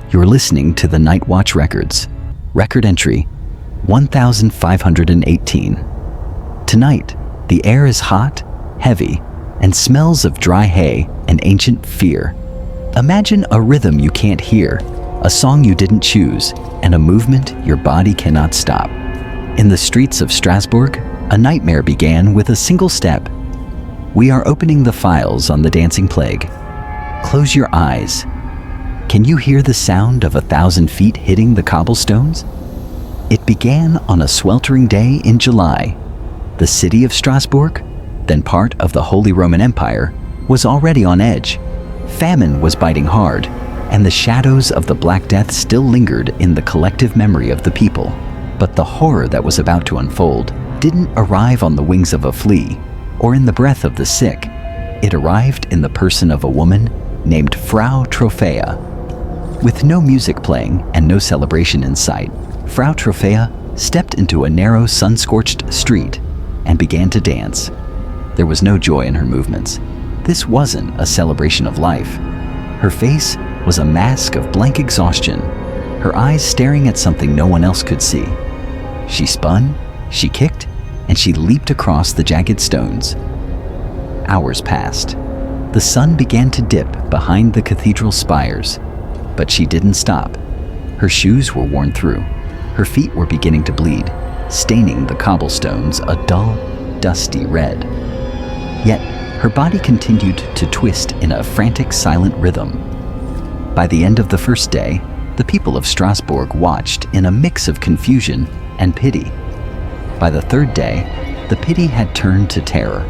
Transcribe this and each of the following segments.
You're listening to the Night Watch Records. Record entry 1518. Tonight, the air is hot, heavy, and smells of dry hay and ancient fear. Imagine a rhythm you can't hear, a song you didn't choose, and a movement your body cannot stop. In the streets of Strasbourg, a nightmare began with a single step. We are opening the files on the dancing plague. Close your eyes. Can you hear the sound of 1,000 feet hitting the cobblestones? It began on a sweltering day in July. The city of Strasbourg, then part of the Holy Roman Empire, was already on edge. Famine was biting hard, and the shadows of the Black Death still lingered in the collective memory of the people. But the horror that was about to unfold didn't arrive on the wings of a flea or in the breath of the sick. It arrived in the person of a woman named Frau Troffea. With no music playing and no celebration in sight, Frau Troffea stepped into a narrow, sun-scorched street and began to dance. There was no joy in her movements. This wasn't a celebration of life. Her face was a mask of blank exhaustion, her eyes staring at something no one else could see. She spun, she kicked, and she leaped across the jagged stones. Hours passed. The sun began to dip behind the cathedral spires, but she didn't stop. Her shoes were worn through. Her feet were beginning to bleed, staining the cobblestones a dull, dusty red. Yet, her body continued to twist in a frantic, silent rhythm. By the end of the first day, the people of Strasbourg watched in a mix of confusion and pity. By the third day, the pity had turned to terror.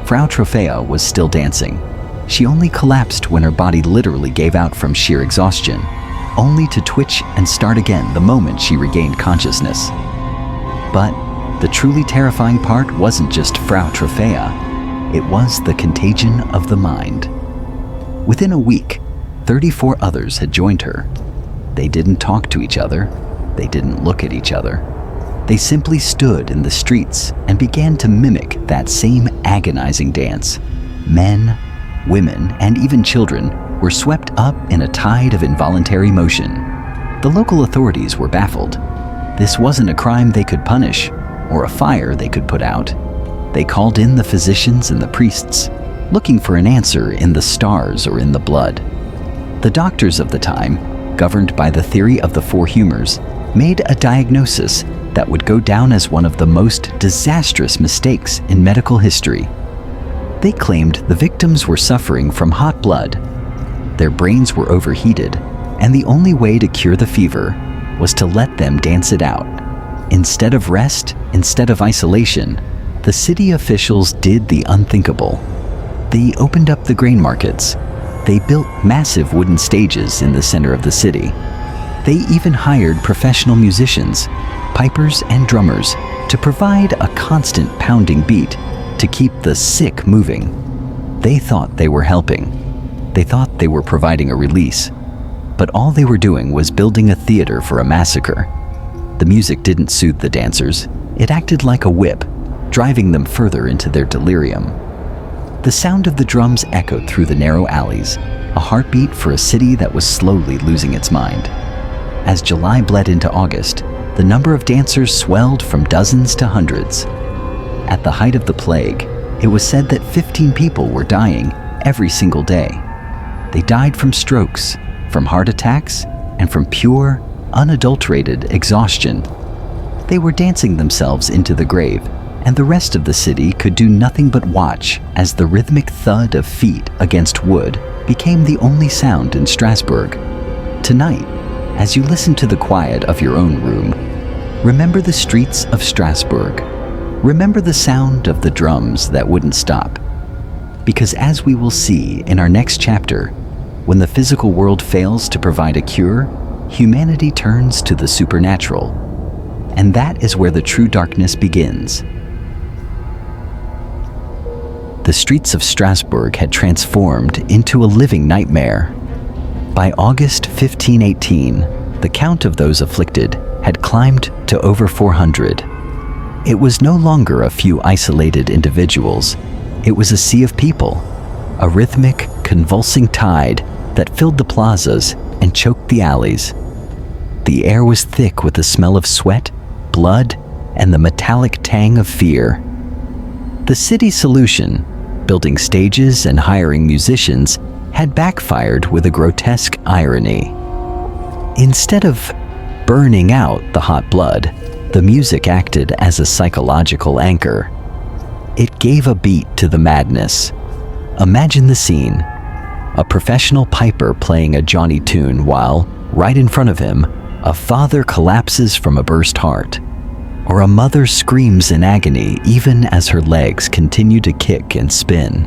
Frau Troffea was still dancing. She only collapsed when her body literally gave out from sheer exhaustion, only to twitch and start again the moment she regained consciousness. But the truly terrifying part wasn't just Frau Troffea, it was the contagion of the mind. Within a week, 34 others had joined her. They didn't talk to each other, they didn't look at each other. They simply stood in the streets and began to mimic that same agonizing dance. Men, women, and even children were swept up in a tide of involuntary motion. The local authorities were baffled. This wasn't a crime they could punish, or a fire they could put out. They called in the physicians and the priests, looking for an answer in the stars or in the blood. The doctors of the time, governed by the theory of the four humors, made a diagnosis that would go down as one of the most disastrous mistakes in medical history. They claimed the victims were suffering from hot blood. Their brains were overheated, and the only way to cure the fever was to let them dance it out. Instead of rest, instead of isolation, the city officials did the unthinkable. They opened up the grain markets. They built massive wooden stages in the center of the city. They even hired professional musicians, pipers and drummers, to provide a constant pounding beat to keep the sick moving. They thought they were helping. They thought they were providing a release. But all they were doing was building a theater for a massacre. The music didn't soothe the dancers. It acted like a whip, driving them further into their delirium. The sound of the drums echoed through the narrow alleys, a heartbeat for a city that was slowly losing its mind. As July bled into August, the number of dancers swelled from dozens to hundreds. At the height of the plague, it was said that 15 people were dying every single day. They died from strokes, from heart attacks, and from pure, unadulterated exhaustion. They were dancing themselves into the grave, and the rest of the city could do nothing but watch as the rhythmic thud of feet against wood became the only sound in Strasbourg. Tonight, as you listen to the quiet of your own room, remember the streets of Strasbourg. Remember the sound of the drums that wouldn't stop. Because as we will see in our next chapter, when the physical world fails to provide a cure, humanity turns to the supernatural. And that is where the true darkness begins. The streets of Strasbourg had transformed into a living nightmare. By August 1518, the count of those afflicted had climbed to over 400. It was no longer a few isolated individuals. It was a sea of people, a rhythmic, convulsing tide that filled the plazas and choked the alleys. The air was thick with the smell of sweat, blood, and the metallic tang of fear. The city's solution, building stages and hiring musicians, had backfired with a grotesque irony. Instead of burning out the hot blood, the music acted as a psychological anchor. It gave a beat to the madness. Imagine the scene: a professional piper playing a Johnny tune while, right in front of him, a father collapses from a burst heart, or a mother screams in agony even as her legs continue to kick and spin.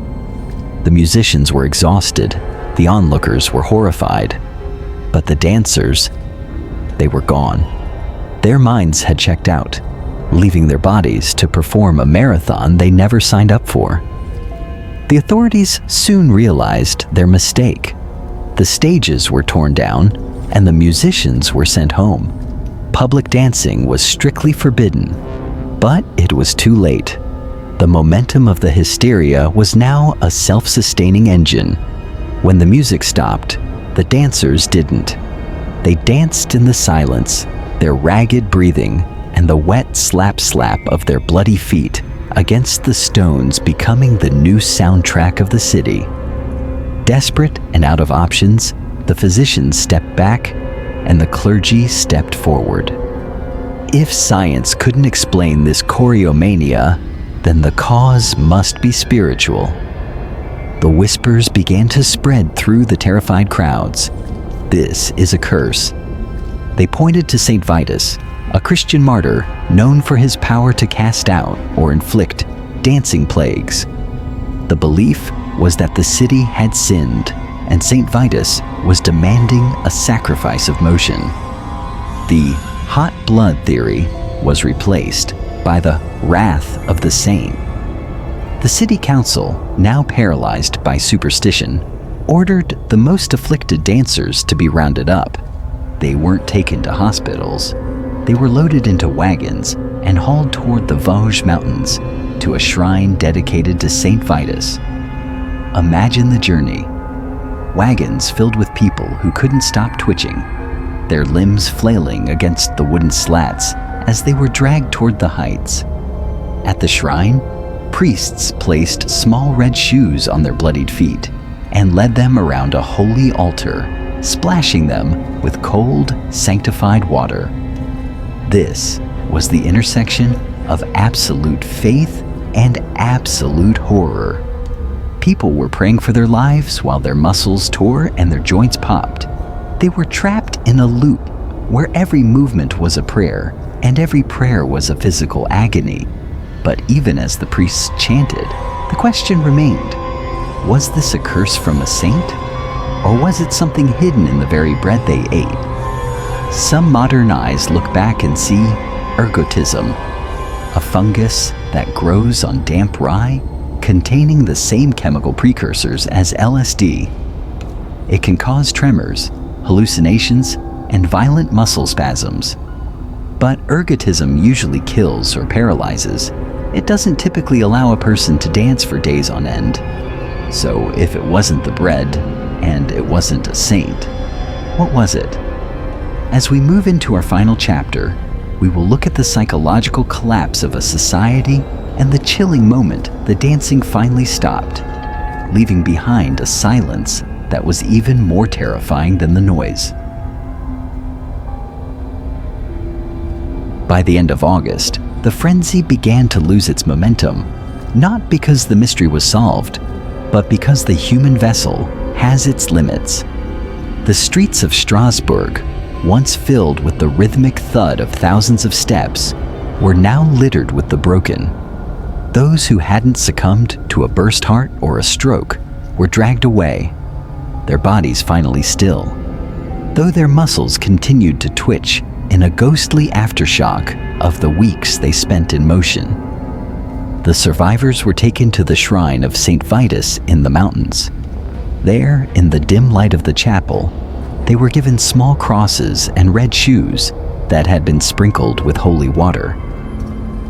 The musicians were exhausted, the onlookers were horrified, but the dancers, they were gone. Their minds had checked out, leaving their bodies to perform a marathon they never signed up for. The authorities soon realized their mistake. The stages were torn down, and the musicians were sent home. Public dancing was strictly forbidden, but it was too late. The momentum of the hysteria was now a self-sustaining engine. When the music stopped, the dancers didn't. They danced in the silence, their ragged breathing and the wet slap-slap of their bloody feet against the stones becoming the new soundtrack of the city. Desperate and out of options, the physicians stepped back and the clergy stepped forward. If science couldn't explain this choreomania, then the cause must be spiritual. The whispers began to spread through the terrified crowds. This is a curse. They pointed to Saint Vitus, a Christian martyr known for his power to cast out or inflict dancing plagues. The belief was that the city had sinned, and Saint Vitus was demanding a sacrifice of motion. The hot blood theory was replaced by the wrath of the saint. The city council, now paralyzed by superstition, ordered the most afflicted dancers to be rounded up. They weren't taken to hospitals. They were loaded into wagons and hauled toward the Vosges Mountains to a shrine dedicated to Saint Vitus. Imagine the journey. Wagons filled with people who couldn't stop twitching, their limbs flailing against the wooden slats as they were dragged toward the heights. At the shrine, priests placed small red shoes on their bloodied feet and led them around a holy altar, splashing them with cold, sanctified water. This was the intersection of absolute faith and absolute horror. People were praying for their lives while their muscles tore and their joints popped. They were trapped in a loop where every movement was a prayer and every prayer was a physical agony. But even as the priests chanted, the question remained: was this a curse from a saint? Or was it something hidden in the very bread they ate? Some modern eyes look back and see ergotism, a fungus that grows on damp rye containing the same chemical precursors as LSD. It can cause tremors, hallucinations, and violent muscle spasms. But ergotism usually kills or paralyzes. It doesn't typically allow a person to dance for days on end. So if it wasn't the bread, and it wasn't a saint, what was it? As we move into our final chapter, we will look at the psychological collapse of a society and the chilling moment the dancing finally stopped, leaving behind a silence that was even more terrifying than the noise. By the end of August, the frenzy began to lose its momentum, not because the mystery was solved, but because the human vessel has its limits. The streets of Strasbourg, once filled with the rhythmic thud of thousands of steps, were now littered with the broken. Those who hadn't succumbed to a burst heart or a stroke were dragged away, their bodies finally still, though their muscles continued to twitch in a ghostly aftershock of the weeks they spent in motion. The survivors were taken to the shrine of Saint Vitus in the mountains. There, in the dim light of the chapel, they were given small crosses and red shoes that had been sprinkled with holy water.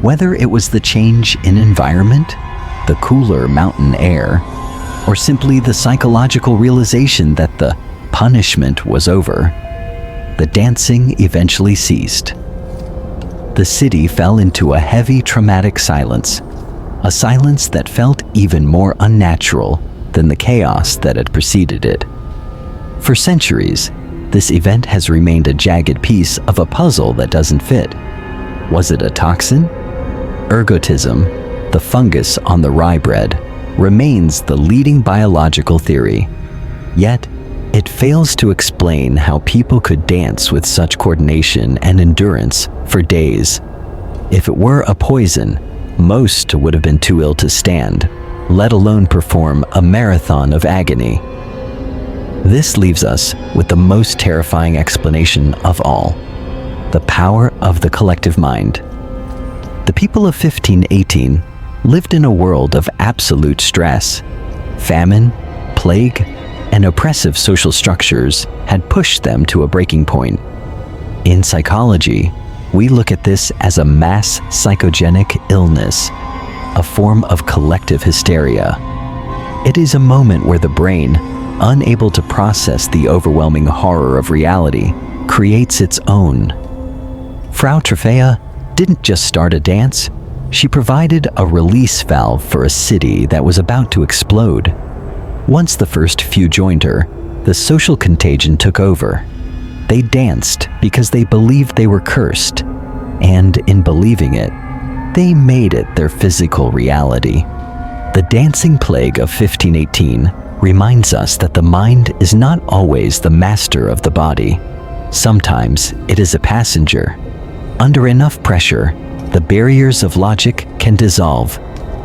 Whether it was the change in environment, the cooler mountain air, or simply the psychological realization that the punishment was over. The dancing eventually ceased. The city fell into a heavy, traumatic silence, a silence that felt even more unnatural than the chaos that had preceded it. For centuries, this event has remained a jagged piece of a puzzle that doesn't fit. Was it a toxin? Ergotism, the fungus on the rye bread, remains the leading biological theory. Yet, it fails to explain how people could dance with such coordination and endurance for days. If it were a poison, most would have been too ill to stand, let alone perform a marathon of agony. This leaves us with the most terrifying explanation of all: the power of the collective mind. The people of 1518 lived in a world of absolute stress. Famine, plague, and oppressive social structures had pushed them to a breaking point. In psychology, we look at this as a mass psychogenic illness, a form of collective hysteria. It is a moment where the brain, unable to process the overwhelming horror of reality, creates its own. Frau Troffea didn't just start a dance, she provided a release valve for a city that was about to explode. Once the first few joined her, the social contagion took over. They danced because they believed they were cursed, and in believing it, they made it their physical reality. The dancing plague of 1518 reminds us that the mind is not always the master of the body. Sometimes it is a passenger. Under enough pressure, the barriers of logic can dissolve,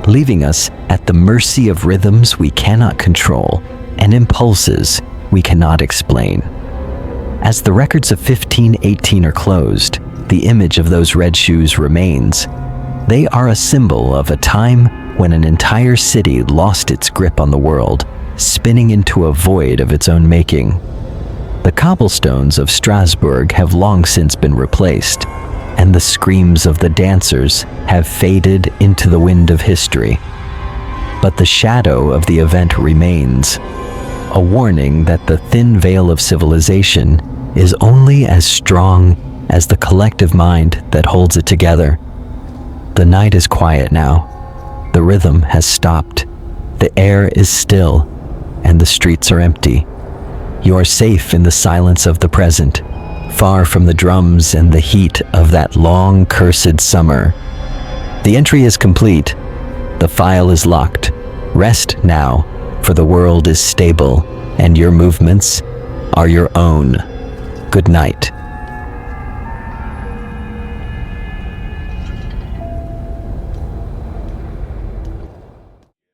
leaving us at the mercy of rhythms we cannot control and impulses we cannot explain. As the records of 1518 are closed, the image of those red shoes remains. They are a symbol of a time when an entire city lost its grip on the world, spinning into a void of its own making. The cobblestones of Strasbourg have long since been replaced, and the screams of the dancers have faded into the wind of history. But the shadow of the event remains, a warning that the thin veil of civilization is only as strong as the collective mind that holds it together. The night is quiet now. The rhythm has stopped. The air is still, and the streets are empty. You are safe in the silence of the present, far from the drums and the heat of that long, cursed summer. The entry is complete. The file is locked. Rest now, for the world is stable, and your movements are your own. Good night.